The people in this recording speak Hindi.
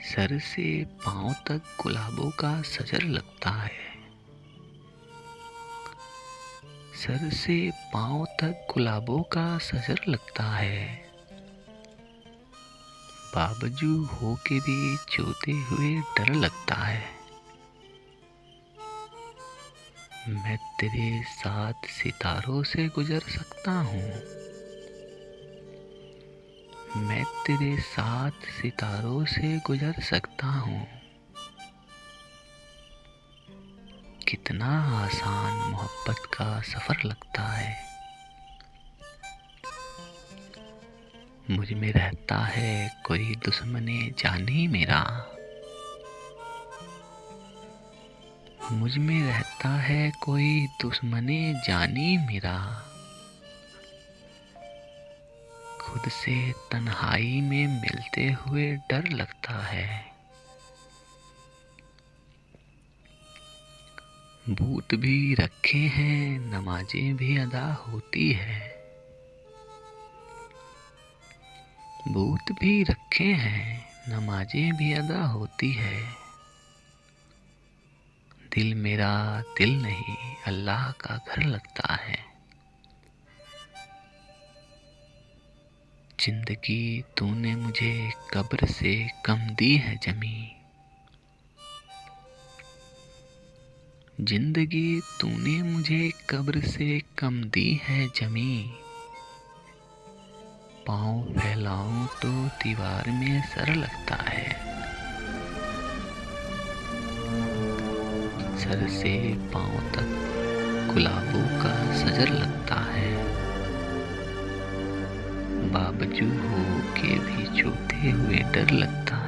सर से पाँव तक गुलाबों का सजर लगता है। सर से पाँव तक गुलाबों का सजर लगता है। बावजू हो के भी चोते हुए डर लगता है। मैं तेरे साथ सितारों से गुजर सकता हूँ। मैं तेरे साथ सितारों से गुजर सकता हूँ। कितना आसान मोहब्बत का सफर लगता है। मुझ में रहता है कोई दुश्मने जानी मेरा। मुझ में रहता है कोई दुश्मने जानी मेरा। खुद से तन्हाई में मिलते हुए डर लगता है। भूत भी रखे हैं, नमाजें भी अदा होती है। भूत भी रखे हैं, नमाजें भी अदा होती है। दिल मेरा दिल नहीं, अल्लाह का घर लगता है। जिंदगी तूने मुझे कब्र से कम दी है जमी। जिंदगी तूने मुझे कब्र से कम दी है जमी। पाँव फैलाऊं तो दीवार में सर लगता है। सर से पाँव तक गुलाबों का सजर लगता है। बावजूद हो के भी छूते हुए डर लगता है।